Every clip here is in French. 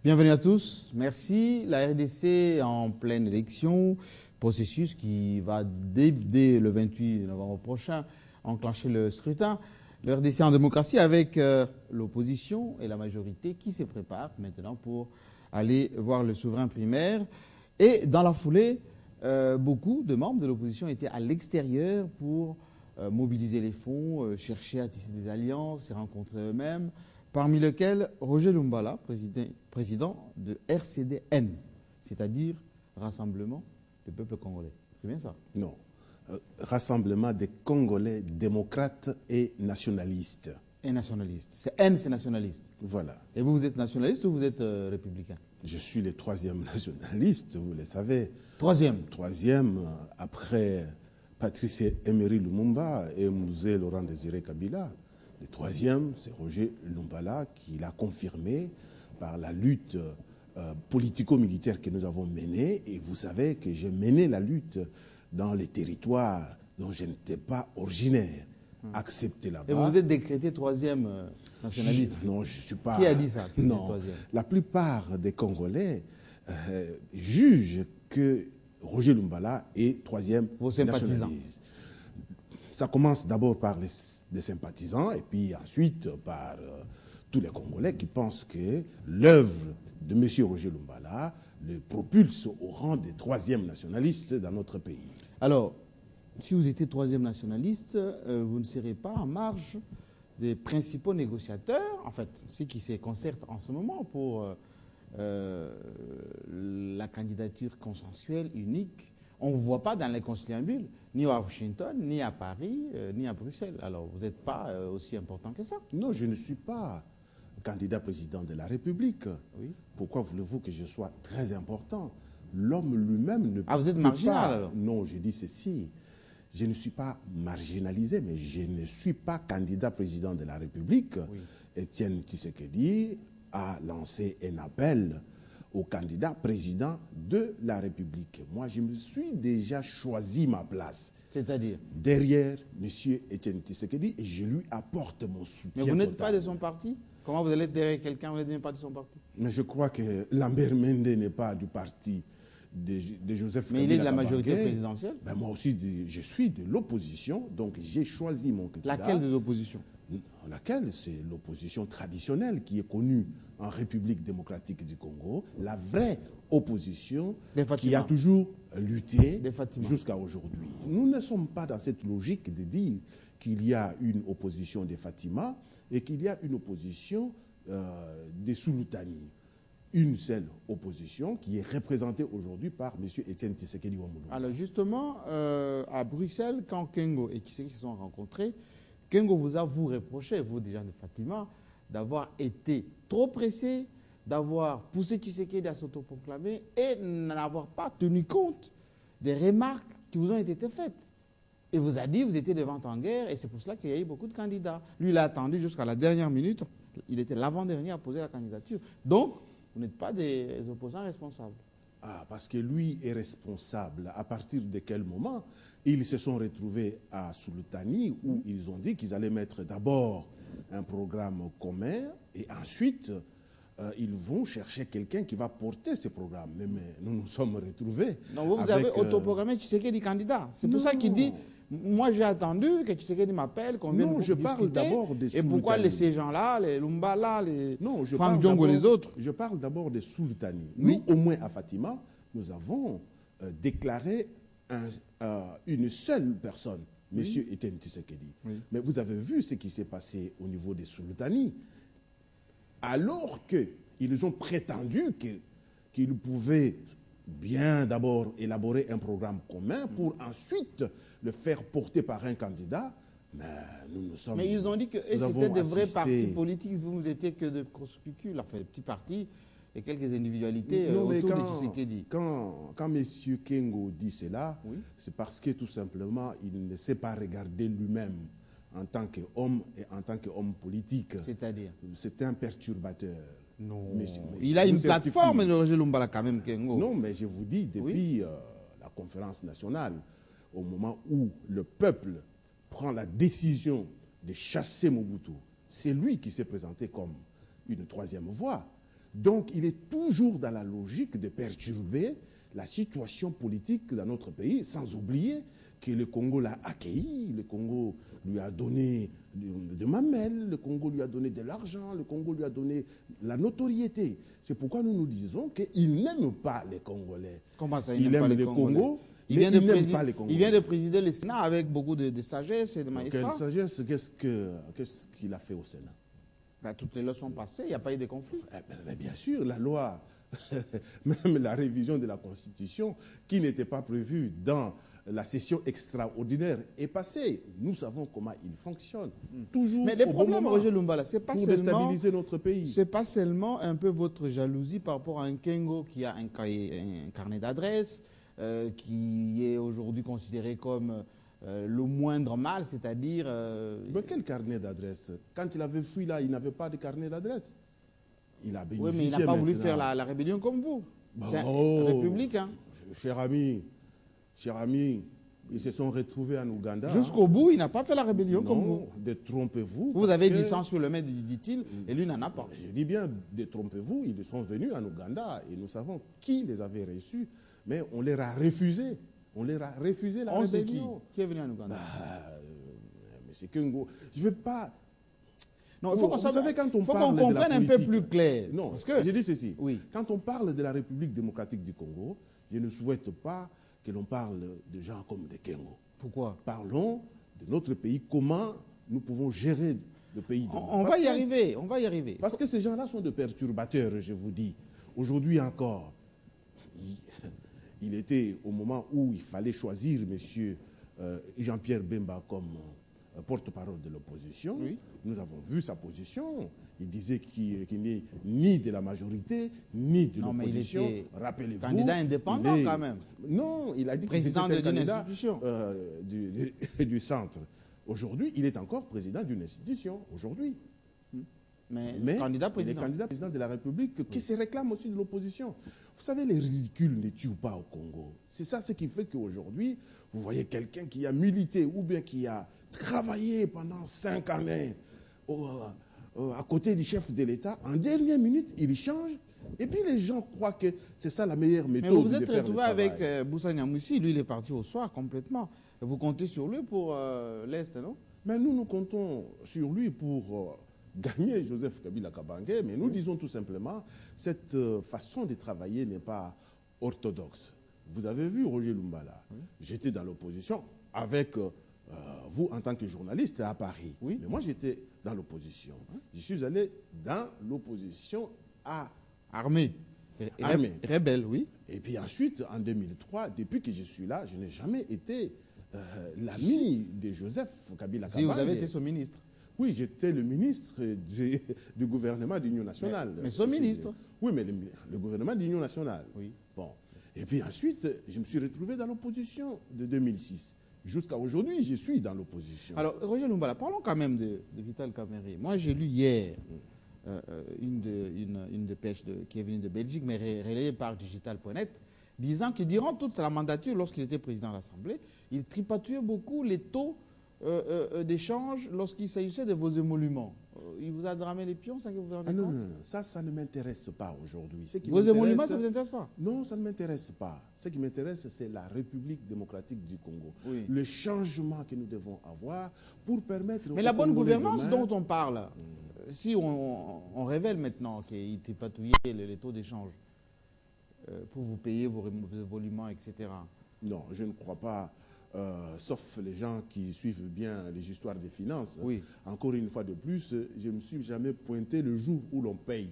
Bienvenue à tous. Merci. La RDC en pleine élection, processus qui va dès le 28 novembre prochain enclencher le scrutin. Le RDC en démocratie avec l'opposition et la majorité qui se préparent maintenant pour aller voir le souverain primaire. Et dans la foulée, beaucoup de membres de l'opposition étaient à l'extérieur pour mobiliser les fonds, chercher à tisser des alliances, se rencontrer eux-mêmes, parmi lesquels Roger Lumbala, président de RCDN, c'est-à-dire Rassemblement du peuple congolais. C'est bien ça? Non. Rassemblement des Congolais démocrates et nationalistes. Et nationaliste. N, c'est nationaliste. Voilà. Et vous, vous êtes nationaliste ou vous êtes républicain? Je suis le troisième nationaliste, vous le savez. Troisième? Troisième, après Patrice Emery Lumumba et Mzee Laurent Désiré Kabila. Le troisième, c'est Roger Lumbala qui l'a confirmé par la lutte politico-militaire que nous avons menée. Et vous savez que j'ai mené la lutte dans les territoires dont je n'étais pas originaire, accepté là-bas. Et vous vous êtes décrété troisième nationaliste? Non, je ne suis pas... Qui a dit ça? Non, la plupart des Congolais jugent que Roger Lumbala est troisième nationaliste. Ça commence d'abord par des sympathisants et puis ensuite par tous les Congolais qui pensent que l'œuvre de M. Roger Lumbala le propulse au rang des troisième nationalistes dans notre pays. Alors, si vous étiez troisième nationaliste, vous ne serez pas en marge des principaux négociateurs, en fait, ceux qui se concertent en ce moment pour la candidature consensuelle, unique. On ne vous voit pas dans les conciliabules, ni à Washington, ni à Paris, ni à Bruxelles. Alors, vous n'êtes pas aussi important que ça. Non, je ne suis pas candidat président de la République. Oui. Pourquoi voulez-vous que je sois très important? L'homme lui-même ne peut pas... Ah, vous êtes marginal alors? Non, je dis ceci. Je ne suis pas marginalisé, mais je ne suis pas candidat président de la République. Oui. Étienne Tshisekedi a lancé un appel au candidat président de la République. Moi, je me suis déjà choisi ma place. C'est-à-dire? Derrière M. Étienne Tshisekedi et je lui apporte mon soutien. Mais vous n'êtes pas de son parti? Comment vous allez être derrière quelqu'un, vous n'êtes même pas de son parti? Mais je crois que Lambert Mende n'est pas du parti de Joseph Kabila. Mais il est de la majorité présidentielle? Ben moi aussi, je suis de l'opposition, donc j'ai choisi mon candidat. Laquelle des oppositions? Laquelle? C'est l'opposition traditionnelle qui est connue en République démocratique du Congo, la vraie opposition qui a toujours lutté jusqu'à aujourd'hui. Nous ne sommes pas dans cette logique de dire qu'il y a une opposition des Fatima et qu'il y a une opposition des Sultani. Une seule opposition qui est représentée aujourd'hui par M. Étienne Tshisekedi Wamulu. Alors justement, à Bruxelles, quand Kengo et Tshisekedi se sont rencontrés, Kengo vous a reproché, vous déjà de Fatima, d'avoir été trop pressé, d'avoir poussé Tshisekedi à s'autoproclamer et n'avoir pas tenu compte des remarques qui vous ont été faites. Et vous a dit, vous étiez de vente en guerre, et c'est pour cela qu'il y a eu beaucoup de candidats. Lui, il a attendu jusqu'à la dernière minute. Il était l'avant-dernier à poser la candidature. Donc, vous n'êtes pas des opposants responsables. Ah, parce que lui est responsable. À partir de quel moment ils se sont retrouvés à Sultani où ils ont dit qu'ils allaient mettre d'abord un programme commun et ensuite ils vont chercher quelqu'un qui va porter ce programme. Mais nous nous sommes retrouvés. Non, vous avez autoprogrammé Tshisekedi candidat. C'est pour ça qu'il dit, moi j'ai attendu que Tshisekedi m'appelle, qu'on vienne je parle d'abord des Sultani. Et pourquoi ces gens-là, les Lumbala, les Franck Diongo, les autres? Je parle d'abord des Sultani. Oui. Nous, au moins à Fatima, nous avons déclaré une seule personne, M. Étienne Tshisekedi. Oui. Mais vous avez vu ce qui s'est passé au niveau des Sultani. Alors qu'ils ont prétendu qu'ils pouvaient bien d'abord élaborer un programme commun pour ensuite le faire porter par un candidat, mais nous sommes... Mais ils ont dit que c'était des vrais partis politiques, vous n'étiez que de conspicules, enfin des petits partis et quelques individualités autour de Tshisekedi. Quand M. Kengo dit cela, c'est parce que tout simplement, il ne sait pas regarder lui-même en tant qu'homme et en tant qu'homme politique. C'est-à-dire? C'est un perturbateur. Non. Mais il a une plateforme, le Roger Lumbala, quand même, Kengo. Non, mais je vous dis, depuis la conférence nationale, au moment où le peuple prend la décision de chasser Mobutu, c'est lui qui s'est présenté comme une troisième voie. Donc, il est toujours dans la logique de perturber la situation politique dans notre pays, sans oublier que le Congo l'a accueilli, le Congo lui a donné de mamelles, le Congo lui a donné de l'argent, le Congo lui a donné la notoriété. C'est pourquoi nous nous disons qu'il n'aime pas les Congolais. Comment ça, il n'aime pas les Congo? Il vient de présider le Sénat avec beaucoup de sagesse et de magistrat. Quelle sagesse? Qu'est-ce qu'il a fait au Sénat? Ben, toutes les lois sont passées, il n'y a pas eu de conflit. Ben, bien sûr, la loi, même la révision de la Constitution, qui n'était pas prévue dans la session extraordinaire, est passée. Nous savons comment il fonctionne. Toujours. Mais le problème, Roger Lumbala, c'est pas pour seulement déstabiliser notre pays. C'est pas seulement un peu votre jalousie par rapport à un Kengo qui a un carnet d'adresses, qui est aujourd'hui considéré comme le moindre mal, c'est-à-dire... Mais quel carnet d'adresse? Quand il avait fui là, il n'avait pas de carnet d'adresse. Il a bénéficié. Oui, mais il n'a pas voulu faire la rébellion comme vous. C'est un républicain. Cher ami, ils se sont retrouvés en Ouganda. Jusqu'au bout, il n'a pas fait la rébellion comme vous. Détrompez-vous. Vous avez du sang sur le maître, dit-il, et lui n'en a pas. Je dis bien, détrompez-vous, ils sont venus en Ouganda et nous savons qui les avait reçus, mais on leur a refusé. On leur a refusé la rébellion. Qui est venu en Ouganda? M. Kengo, je ne veux pas... Non, il faut qu'on comprenne un peu plus clair. Non, parce que je dis ceci. Oui. Quand on parle de la République démocratique du Congo, je ne souhaite pas que l'on parle de gens comme des Kengo. Pourquoi? Parlons de notre pays, comment nous pouvons gérer le pays. On va y arriver, on va y arriver. Parce que ces gens-là sont de perturbateurs, je vous dis. Aujourd'hui encore, il était au moment où il fallait choisir M. Jean-Pierre Bemba comme porte-parole de l'opposition. Oui. Nous avons vu sa position. Il disait qu'il n'est ni de la majorité, ni de l'opposition. Rappelez-vous. Candidat indépendant quand même. Non, il a dit qu'il était candidat du centre. Aujourd'hui, il est encore président d'une institution. Aujourd'hui. Mais candidat président. Il est candidat président de la République qui se réclame aussi de l'opposition. Vous savez, les ridicules ne tuent pas au Congo. C'est ça ce qui fait qu'aujourd'hui, vous voyez quelqu'un qui a milité ou bien qui a travaillé pendant 5 années à côté du chef de l'État. En dernière minute, il change. Et puis les gens croient que c'est ça la meilleure méthode. Mais vous vous êtes retrouvé avec Boussa Nyamwisi. Lui, il est parti au soir complètement. Vous comptez sur lui pour l'Est, non? Mais nous comptons sur lui pour... gagner Joseph Kabila Kabange, mais nous disons tout simplement, cette façon de travailler n'est pas orthodoxe. Vous avez vu Roger Lumbala, j'étais dans l'opposition avec vous en tant que journaliste à Paris. Oui. Mais moi j'étais dans l'opposition. Je suis allé dans l'opposition armée. Rebelle, oui. Et puis ensuite, en 2003, depuis que je suis là, je n'ai jamais été l'ami de Joseph Kabila Kabange. Si vous avez été son ministre. Oui, j'étais le ministre du gouvernement d'Union nationale. Mais son ministre. Oui, mais le gouvernement d'Union nationale. Oui. Bon. Et puis ensuite, je me suis retrouvé dans l'opposition de 2006. Jusqu'à aujourd'hui, je suis dans l'opposition. Alors, Roger Lumbala, parlons quand même de Vital Kamerhe. Moi, j'ai lu hier une dépêche qui est venue de Belgique, mais relayée par digital.net, disant que durant toute sa mandature, lorsqu'il était président de l'Assemblée, il tripatouillait beaucoup les taux d'échange lorsqu'il s'agissait de vos émoluments. Il vous a dramé les pions, ça que vous vous rendez compte? Non, ça ne m'intéresse pas aujourd'hui. Vos émoluments, ça ne vous intéresse pas? Non, ça ne m'intéresse pas. Ce qui m'intéresse, c'est la République démocratique du Congo. Oui. Le changement que nous devons avoir pour permettre... Mais la bonne gouvernance dont on parle, si on révèle maintenant qu'il tripatouillait les taux d'échange pour vous payer vos émoluments, etc. Non, je ne crois pas... sauf les gens qui suivent bien les histoires des finances. Oui. Encore une fois de plus, je ne me suis jamais pointé le jour où l'on paye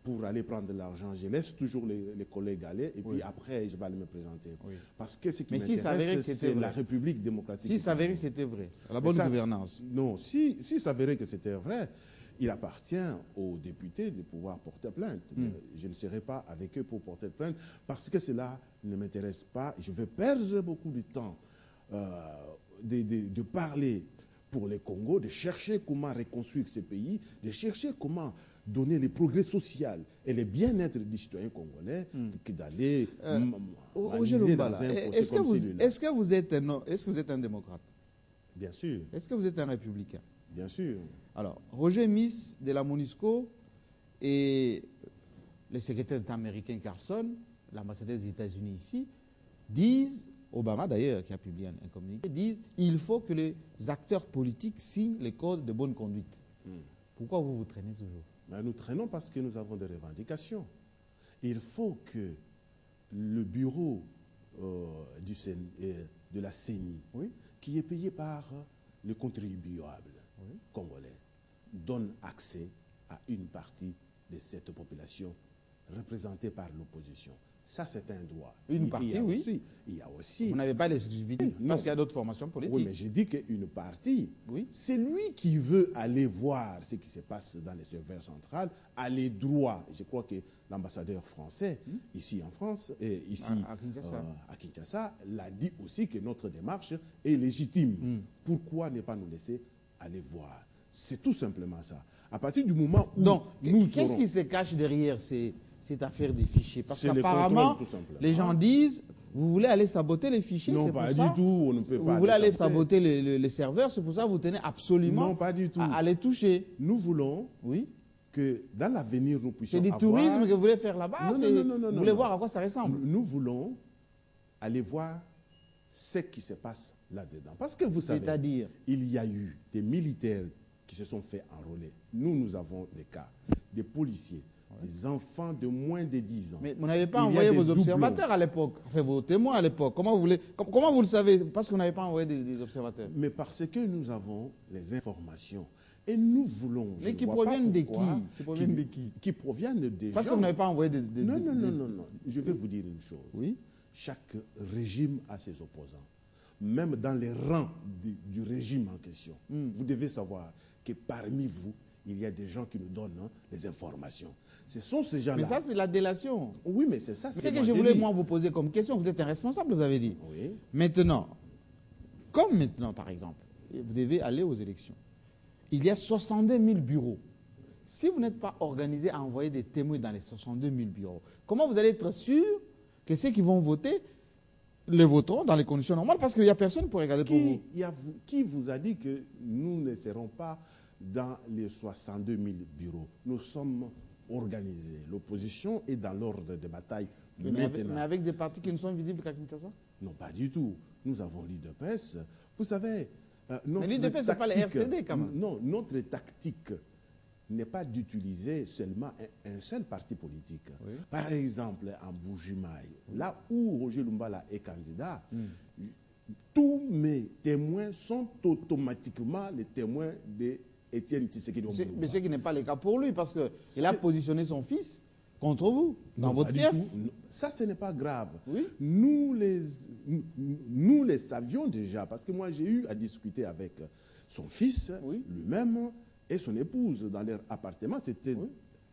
pour aller prendre de l'argent. Je laisse toujours les collègues aller et puis après, je vais aller me présenter. Oui. Parce que ce qui m'intéresse, c'est la République démocratique. Si s'avérait que c'était vrai, la bonne gouvernance. Non, si s'avérait que c'était vrai, il appartient aux députés de pouvoir porter plainte. Je ne serai pas avec eux pour porter plainte parce que cela ne m'intéresse pas. Je vais perdre beaucoup de temps de parler pour le Congo, de chercher comment reconstruire ce pays, de chercher comment donner les progrès sociaux et le bien-être des citoyens congolais que d'aller Roger dans un est-ce que vous êtes un démocrate? Bien sûr. Est-ce que vous êtes un républicain? Bien sûr. Alors, Roger Miss de la MONUSCO est le secrétaire d'État américain Carson, l'ambassadeur des États-Unis ici, disent, Obama d'ailleurs qui a publié un communiqué, disent il faut que les acteurs politiques signent les codes de bonne conduite. Pourquoi vous vous traînez toujours? Ben, nous traînons parce que nous avons des revendications. Il faut que le bureau de la CENI, oui, qui est payé par le contribuable congolais, donne accès à une partie de cette population représentée par l'opposition. Ça, c'est un droit. Une partie, oui. Aussi, il y a aussi... Vous n'avez pas l'exclusivité, parce qu'il y a d'autres formations politiques. Oui, mais j'ai dit qu'une partie, oui, c'est lui qui veut aller voir ce qui se passe dans les serveurs centrales, aller droit. Je crois que l'ambassadeur français, ici en France, et ici à Kinshasa, l'a dit aussi que notre démarche est légitime. Pourquoi ne pas nous laisser aller voir? C'est tout simplement ça. À partir du moment où... Donc, qu'est-ce qui se cache derrière cette affaire des fichiers? Parce qu'apparemment, les gens disent, vous voulez aller saboter les fichiers? Non, pas du tout, on ne peut pas. Vous voulez aller saboter les serveurs, c'est pour ça que vous tenez absolument non, pas du tout. À les toucher. Nous voulons que dans l'avenir, nous puissions avoir... C'est du tourisme que vous voulez faire là-bas? Non, vous voulez voir à quoi ça ressemble? Nous voulons aller voir ce qui se passe là-dedans. Parce que vous savez, c'est-à-dire, il y a eu des militaires qui se sont fait enrôler. Nous avons des cas, des policiers, des enfants de moins de 10 ans. Mais vous n'avez pas envoyé vos observateurs à l'époque, enfin vos témoins à l'époque. Comment vous le savez? Parce que vous n'avez pas envoyé des observateurs. Mais parce que nous avons les informations. Et nous voulons... Mais qui proviennent de qui? Qui proviennent des gens... Parce que vous n'avez pas envoyé Non. Je vais vous dire une chose. Oui. Chaque régime a ses opposants. Même dans les rangs du régime en question. Vous devez savoir que parmi vous, il y a des gens qui nous donnent les informations. Ce sont ces gens-là. Mais ça, c'est la délation. Oui, mais c'est ça. C'est que je voulais, moi, vous poser comme question. Vous êtes un responsable, vous avez dit. Oui. Maintenant, comme maintenant, par exemple, vous devez aller aux élections. Il y a 62 000 bureaux. Si vous n'êtes pas organisé à envoyer des témoins dans les 62 000 bureaux, comment vous allez être sûr que ceux qui vont voter les voteront dans les conditions normales? Parce qu'il n'y a personne pour regarder pour vous. Qui vous a dit que nous ne serons pas dans les 62 000 bureaux? Nous sommes organisés. L'opposition est dans l'ordre de bataille maintenant. Mais avec des partis qui ne sont visibles qu'à Kinshasa? Non, pas du tout. Nous avons l'UDPS. Vous savez... mais l'UDPS, ce n'est pas les RCD quand même. Non, notre tactique n'est pas d'utiliser seulement un seul parti politique. Oui. Par exemple, en Bujimaï, là où Roger Lumbala est candidat, tous mes témoins sont automatiquement les témoins d'Étienne Tshisekedi. Mais ce qui n'est pas le cas pour lui, parce qu'il a positionné son fils contre vous, dans votre fief. Ça, ce n'est pas grave. Oui. Nous les savions déjà, parce que moi, j'ai eu à discuter avec son fils lui-même et son épouse dans leur appartement. C'était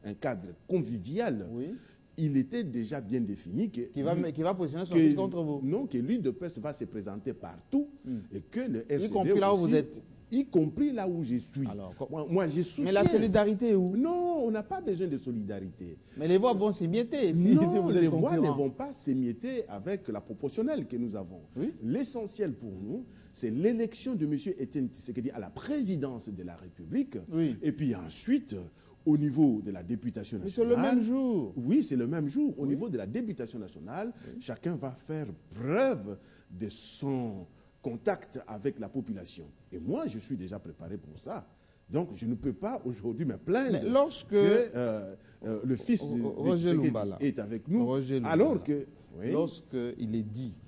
un cadre convivial. Oui. Il était déjà bien défini qui va positionner son fils contre vous. Non, que l'UDPS va se présenter partout et que le RCD y compris là où vous êtes. Y compris là où je suis. Alors, moi, je soutiens. Mais la solidarité est où? Non, on n'a pas besoin de solidarité. Mais les voix vont s'émietter. Non, les voix ne vont pas s'émietter avec la proportionnelle que nous avons. Oui. L'essentiel pour nous, c'est l'élection de M. Étienne Tshisekedi à la présidence de la République. Oui. Et puis ensuite, au niveau de la députation nationale... Mais c'est le même jour. Oui, c'est le même jour. Au niveau de la députation nationale, chacun va faire preuve de son contact avec la population. Et moi, je suis déjà préparé pour ça. Donc, je ne peux pas aujourd'hui me plaindre que le fils de Tshisekedi est avec nous, alors que... Lorsqu'il est dit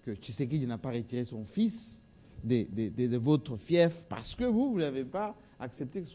que Tshisekedi n'a pas retiré son fils de votre fief parce que vous n'avez pas accepté que